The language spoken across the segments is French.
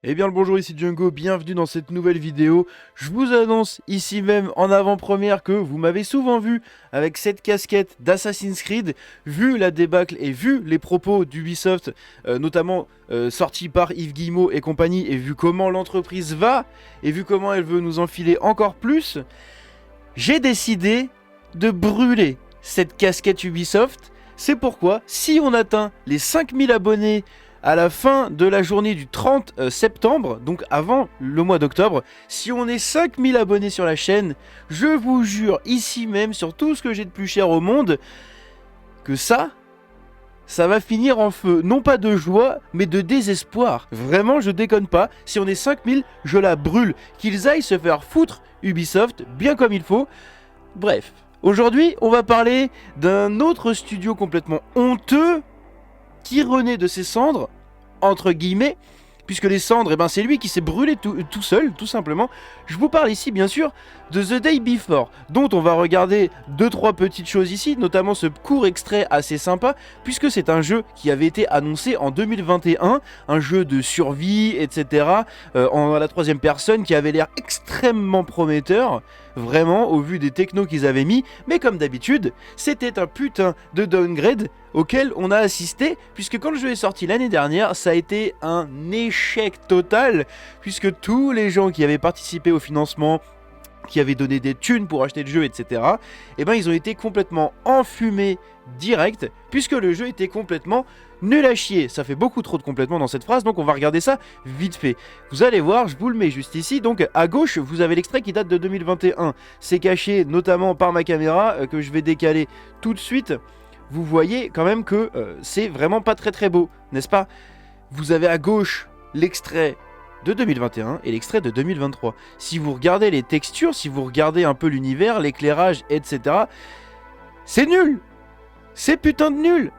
Eh bien le bonjour, ici Django, bienvenue dans cette nouvelle vidéo. Je vous annonce ici même en avant-première que vous m'avez souvent vu avec cette casquette d'Assassin's Creed, vu la débâcle et vu les propos d'Ubisoft, notamment sortis par Yves Guillemot et compagnie, et vu comment l'entreprise va, et vu comment elle veut nous enfiler encore plus, j'ai décidé de brûler cette casquette Ubisoft. C'est pourquoi, si on atteint les 5000 abonnés à la fin de la journée du 30 septembre, donc avant le mois d'octobre, si on est 5000 abonnés sur la chaîne, je vous jure ici même sur tout ce que j'ai de plus cher au monde, que ça va finir en feu, non pas de joie, mais de désespoir. Vraiment, je déconne pas, si on est 5000, je la brûle. Qu'ils aillent se faire foutre Ubisoft, bien comme il faut. Bref, aujourd'hui, on va parler d'un autre studio complètement honteux qui renaît de ses cendres, entre guillemets, puisque les cendres, eh ben, c'est lui qui s'est brûlé tout seul, tout simplement. Je vous parle ici, bien sûr, de The Day Before, dont on va regarder 2-3 petites choses ici, notamment ce court extrait assez sympa, puisque c'est un jeu qui avait été annoncé en 2021, un jeu de survie, etc., à la troisième personne, qui avait l'air extrêmement prometteur, vraiment, au vu des technos qu'ils avaient mis, mais comme d'habitude, c'était un putain de downgrade auquel on a assisté, puisque quand le jeu est sorti l'année dernière, ça a été un échec total, puisque tous les gens qui avaient participé au financement, qui avaient donné des thunes pour acheter le jeu, etc., eh ben ils ont été complètement enfumés direct, puisque le jeu était complètement nul à chier. Ça fait beaucoup trop de complètement dans cette phrase, donc on va regarder ça vite fait. Vous allez voir, je vous le mets juste ici, donc à gauche, vous avez l'extrait qui date de 2021. C'est caché notamment par ma caméra, que je vais décaler tout de suite. Vous voyez quand même que c'est vraiment pas très beau, n'est-ce pas? Vous avez à gauche l'extrait de 2021 et l'extrait de 2023. Si vous regardez les textures, si vous regardez un peu l'univers, l'éclairage, etc., c'est nul. C'est putain de nul.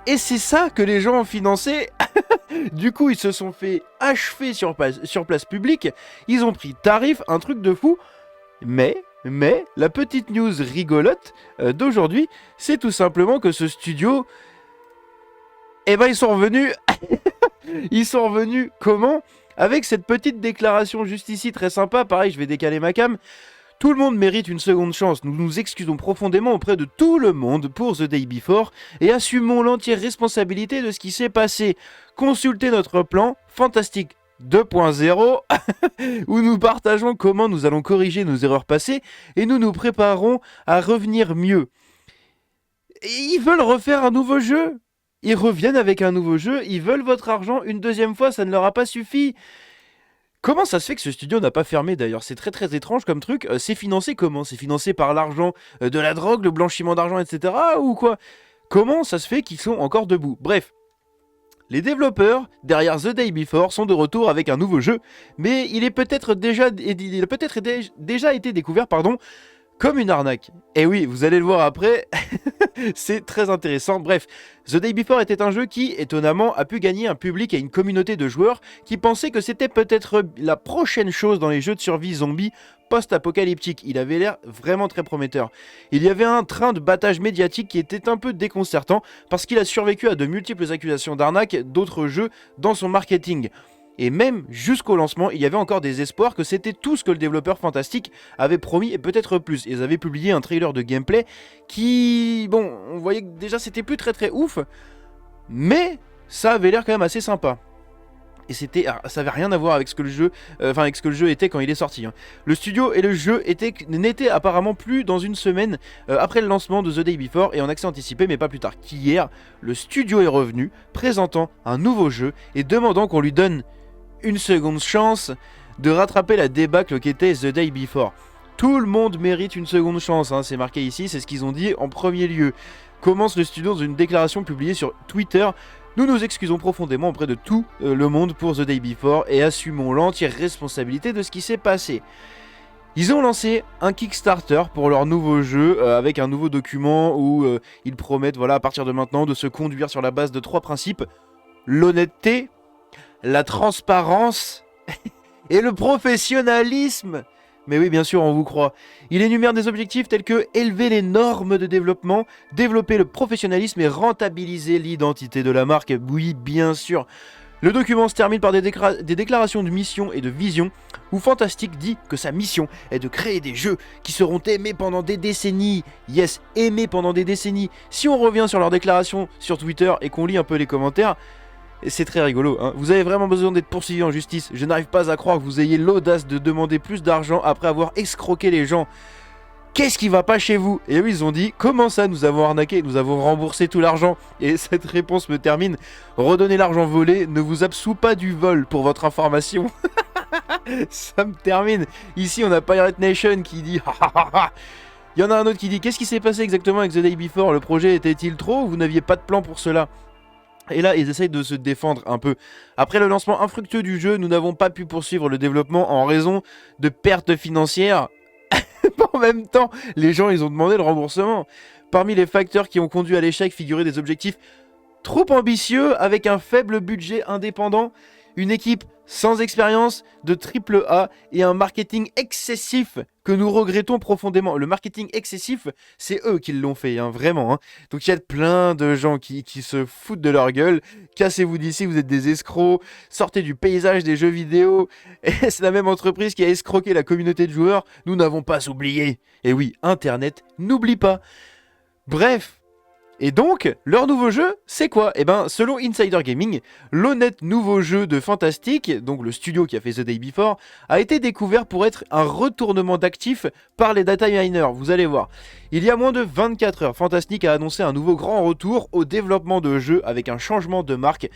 Et c'est ça que les gens ont financé. Du coup, ils se sont fait achever sur place publique. Ils ont pris tarif, un truc de fou. Mais la petite news rigolote d'aujourd'hui, c'est tout simplement que ce studio, eh ben ils sont revenus. Ils sont revenus comment? Avec cette petite déclaration juste ici, très sympa. Pareil, je vais décaler ma cam. Tout le monde mérite une seconde chance. Nous nous excusons profondément auprès de tout le monde pour The Day Before et assumons l'entière responsabilité de ce qui s'est passé. Consultez notre plan Fantastique 2.0 où nous partageons comment nous allons corriger nos erreurs passées et nous nous préparons à revenir mieux. Et ils veulent refaire un nouveau jeu. Ils reviennent avec un nouveau jeu, ils veulent votre argent une deuxième fois, ça ne leur a pas suffi. Comment ça se fait que ce studio n'a pas fermé d'ailleurs? C'est très étrange comme truc. C'est financé comment? C'est financé par l'argent de la drogue, le blanchiment d'argent, etc. ou quoi? Comment ça se fait qu'ils sont encore debout? Bref. Les développeurs derrière The Day Before sont de retour avec un nouveau jeu, mais il a peut-être déjà été découvert, comme une arnaque. Et oui, vous allez le voir après, c'est très intéressant. Bref, The Day Before était un jeu qui, étonnamment, a pu gagner un public et une communauté de joueurs qui pensaient que c'était peut-être la prochaine chose dans les jeux de survie zombies post-apocalyptiques. Il avait l'air vraiment très prometteur. Il y avait un train de battage médiatique qui était un peu déconcertant parce qu'il a survécu à de multiples accusations d'arnaque d'autres jeux dans son marketing. Et même jusqu'au lancement, il y avait encore des espoirs que c'était tout ce que le développeur fantastique avait promis et peut-être plus. Ils avaient publié un trailer de gameplay qui, bon, on voyait que déjà c'était plus très ouf, mais ça avait l'air quand même assez sympa. Et ça avait rien à voir avec ce que le jeu, était quand il est sorti. Le studio et le jeu n'étaient apparemment plus dans une semaine après le lancement de The Day Before et en accès anticipé, mais pas plus tard qu'hier, le studio est revenu, présentant un nouveau jeu et demandant qu'on lui donne une seconde chance de rattraper la débâcle qu'était The Day Before. Tout le monde mérite une seconde chance, c'est marqué ici, c'est ce qu'ils ont dit en premier lieu. Commence le studio dans une déclaration publiée sur Twitter. Nous nous excusons profondément auprès de tout le monde pour The Day Before et assumons l'entière responsabilité de ce qui s'est passé. Ils ont lancé un Kickstarter pour leur nouveau jeu avec un nouveau document où ils promettent, voilà, à partir de maintenant, de se conduire sur la base de 3 principes: l'honnêteté, la transparence et le professionnalisme. Mais oui, bien sûr, on vous croit. Il énumère des objectifs tels que élever les normes de développement, développer le professionnalisme et rentabiliser l'identité de la marque. Oui, bien sûr. Le document se termine par des déclarations de mission et de vision, où Fantastic dit que sa mission est de créer des jeux qui seront aimés pendant des décennies. Yes, aimés pendant des décennies. Si on revient sur leurs déclarations sur Twitter et qu'on lit un peu les commentaires, c'est très rigolo, hein. Vous avez vraiment besoin d'être poursuivi en justice. Je n'arrive pas à croire que vous ayez l'audace de demander plus d'argent après avoir escroqué les gens. Qu'est-ce qui va pas chez vous? Et eux ils ont dit, comment ça nous avons arnaqué, nous avons remboursé tout l'argent. Et cette réponse me termine, redonner l'argent volé ne vous absout pas du vol, pour votre information. Ça me termine. Ici on a Pirate Nation qui dit, il y en a un autre qui dit, qu'est-ce qui s'est passé exactement avec The Day Before? Le projet était-il trop ou vous n'aviez pas de plan pour cela? Et là, ils essayent de se défendre un peu. Après le lancement infructueux du jeu, nous n'avons pas pu poursuivre le développement en raison de pertes financières. En même temps, les gens, ils ont demandé le remboursement. Parmi les facteurs qui ont conduit à l'échec figuraient des objectifs trop ambitieux avec un faible budget indépendant, une équipe sans expérience de AAA et un marketing excessif que nous regrettons profondément. Le marketing excessif, c'est eux qui l'ont fait, hein, vraiment. Hein. Donc il y a plein de gens qui se foutent de leur gueule. Cassez-vous d'ici, vous êtes des escrocs. Sortez du paysage des jeux vidéo. Et c'est la même entreprise qui a escroqué la communauté de joueurs. Nous n'avons pas oublié. Et oui, Internet n'oublie pas. Bref. Et donc, leur nouveau jeu, c'est quoi? Eh ben, selon Insider Gaming, l'honnête nouveau jeu de Fantastic, donc le studio qui a fait The Day Before, a été découvert pour être un retournement d'actifs par les data miners, vous allez voir. Il y a moins de 24 heures, Fantastic a annoncé un nouveau grand retour au développement de jeux avec un changement de marque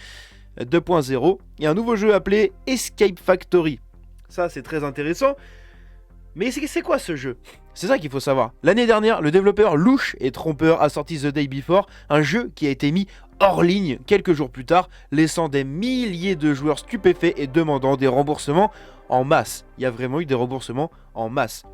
2.0 et un nouveau jeu appelé Escape Factory. Ça, c'est très intéressant. Mais c'est quoi ce jeu? C'est ça qu'il faut savoir. L'année dernière, le développeur louche et trompeur a sorti The Day Before, un jeu qui a été mis hors ligne quelques jours plus tard, laissant des milliers de joueurs stupéfaits et demandant des remboursements en masse. Il y a vraiment eu des remboursements en masse.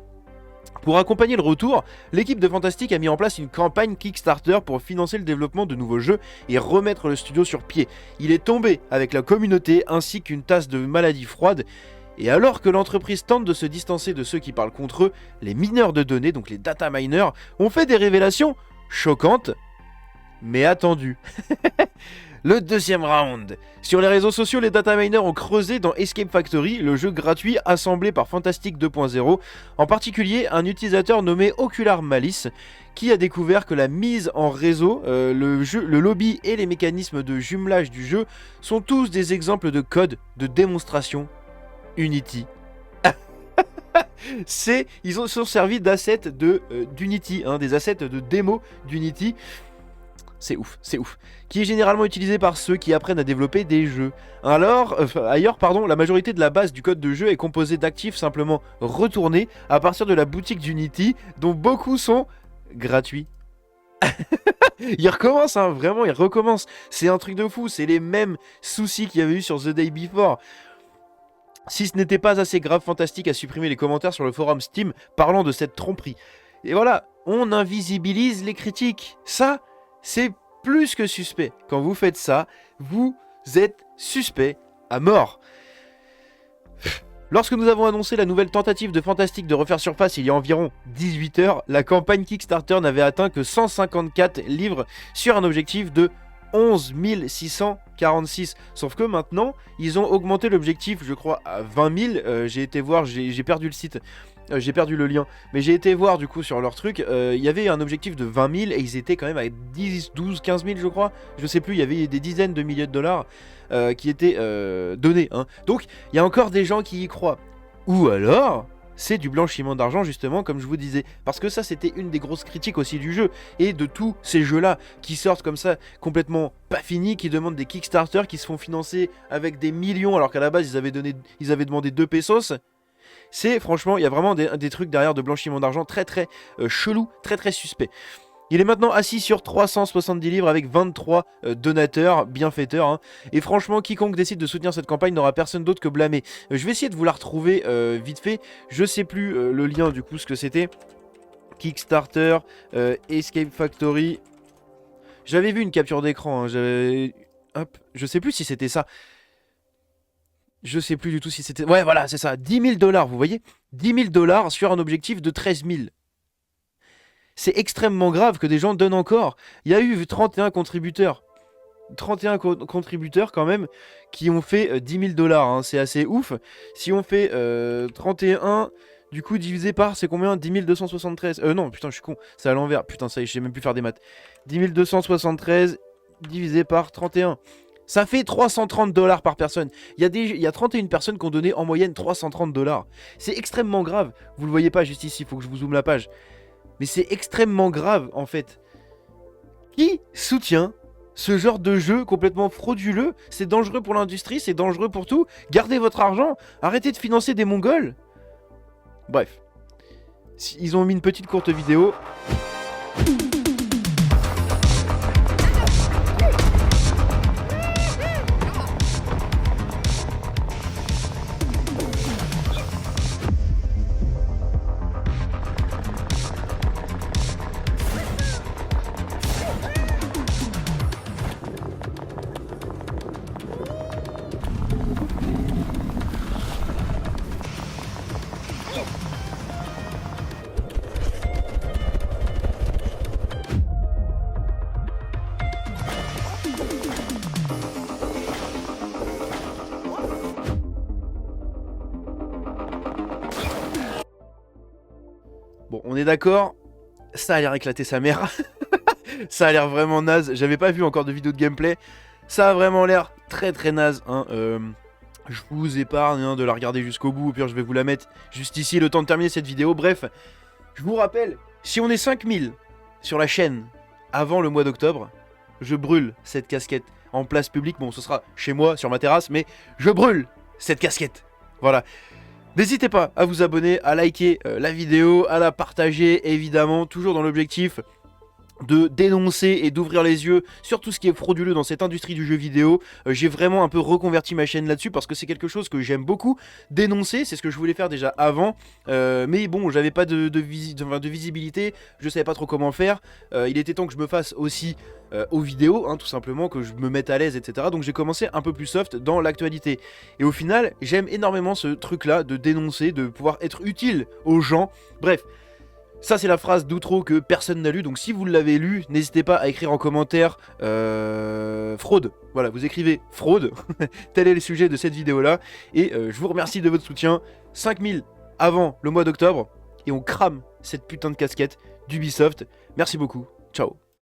Pour accompagner le retour, l'équipe de Fantastic a mis en place une campagne Kickstarter pour financer le développement de nouveaux jeux et remettre le studio sur pied. Il est tombé avec la communauté ainsi qu'une tasse de maladie froide. Et alors que l'entreprise tente de se distancer de ceux qui parlent contre eux, les mineurs de données, donc les data miners, ont fait des révélations choquantes, mais attendues. Le deuxième round. Sur les réseaux sociaux, les data miners ont creusé dans Escape Factory, le jeu gratuit assemblé par Fantastic 2.0, en particulier un utilisateur nommé Ocular Malice, qui a découvert que la mise en réseau, le lobby et les mécanismes de jumelage du jeu sont tous des exemples de code de démonstration Unity. Ils se sont servis d'assets d'Unity, hein, des assets de démo d'Unity. C'est ouf, c'est ouf. Qui est généralement utilisé par ceux qui apprennent à développer des jeux. Ailleurs, la majorité de la base du code de jeu est composée d'actifs simplement retournés à partir de la boutique d'Unity, dont beaucoup sont gratuits. Il recommence, hein, vraiment, il recommence. C'est un truc de fou, c'est les mêmes soucis qu'il y avait eu sur The Day Before. Si ce n'était pas assez grave, Fantastic a supprimé les commentaires sur le forum Steam parlant de cette tromperie. Et voilà, on invisibilise les critiques. Ça, c'est plus que suspect. Quand vous faites ça, vous êtes suspect à mort. Lorsque nous avons annoncé la nouvelle tentative de Fantastic de refaire surface il y a environ 18 heures, la campagne Kickstarter n'avait atteint que 154 livres sur un objectif de 11 646. Sauf que maintenant, ils ont augmenté l'objectif, je crois, à 20 000. J'ai été voir, j'ai perdu le site. J'ai perdu le lien. Mais j'ai été voir du coup sur leur truc. Il y avait un objectif de 20 000 et ils étaient quand même à 10, 12, 15 000 je crois. Je sais plus, il y avait des dizaines de milliers de dollars qui étaient donnés. Hein. Donc il y a encore des gens qui y croient. Ou alors... c'est du blanchiment d'argent justement comme je vous disais. Parce que ça c'était une des grosses critiques aussi du jeu. Et de tous ces jeux là qui sortent comme ça complètement pas finis, qui demandent des Kickstarter, qui se font financer avec des millions alors qu'à la base ils avaient demandé 2 pesos. C'est franchement il y a vraiment des trucs derrière de blanchiment d'argent très chelou, très suspect. Il est maintenant assis sur 370 livres avec 23 donateurs, bienfaiteurs. Hein. Et franchement, quiconque décide de soutenir cette campagne n'aura personne d'autre que blâmer. Je vais essayer de vous la retrouver vite fait. Je sais plus le lien du coup, ce que c'était. Kickstarter, Escape Factory. J'avais vu une capture d'écran. Hein. Hop, je sais plus si c'était ça. Je sais plus du tout si c'était... Ouais, voilà, c'est ça. 10 000 $, vous voyez 10 000 $ sur un objectif de 13 000. C'est extrêmement grave que des gens donnent encore. Il y a eu 31 contributeurs. 31 contributeurs quand même qui ont fait 10 000 $, hein, c'est assez ouf. Si on fait 31, du coup divisé par, c'est combien? 10 273. Non, putain, je suis con, c'est à l'envers. Putain, ça y est, je sais même plus faire des maths. 10 273 divisé par 31. Ça fait 330 $ par personne. Il y a 31 personnes qui ont donné en moyenne 330 $. C'est extrêmement grave. Vous le voyez pas juste ici, il faut que je vous zoome la page. Mais c'est extrêmement grave en fait. Qui soutient ce genre de jeu complètement frauduleux? C'est dangereux pour l'industrie, c'est dangereux pour tout. Gardez votre argent, arrêtez de financer des Mongols. Bref. Ils ont mis une petite courte vidéo. Bon, on est d'accord, ça a l'air éclaté sa mère. Ça a l'air vraiment naze. J'avais pas vu encore de vidéo de gameplay. Ça a vraiment l'air très très naze. Hein. Je vous épargne hein, de la regarder jusqu'au bout. Au pire, je vais vous la mettre juste ici, le temps de terminer cette vidéo. Bref, je vous rappelle, si on est 5000 sur la chaîne avant le mois d'octobre, je brûle cette casquette en place publique. Bon, ce sera chez moi, sur ma terrasse, mais je brûle cette casquette. Voilà. N'hésitez pas à vous abonner, à liker la vidéo, à la partager, évidemment, toujours dans l'objectif de dénoncer et d'ouvrir les yeux sur tout ce qui est frauduleux dans cette industrie du jeu vidéo. J'ai vraiment un peu reconverti ma chaîne là-dessus parce que c'est quelque chose que j'aime beaucoup dénoncer, c'est ce que je voulais faire déjà avant, mais bon, j'avais pas de visibilité, je savais pas trop comment faire. Il était temps que je me fasse aussi aux vidéos, hein, tout simplement, que je me mette à l'aise, etc. Donc j'ai commencé un peu plus soft dans l'actualité. Et au final, j'aime énormément ce truc-là de dénoncer, de pouvoir être utile aux gens. Bref. Ça c'est la phrase d'outro que personne n'a lu, donc si vous l'avez lu, n'hésitez pas à écrire en commentaire fraude. Voilà, vous écrivez fraude, tel est le sujet de cette vidéo là, et je vous remercie de votre soutien. 5000 avant le mois d'octobre, et on crame cette putain de casquette d'Ubisoft. Merci beaucoup, ciao.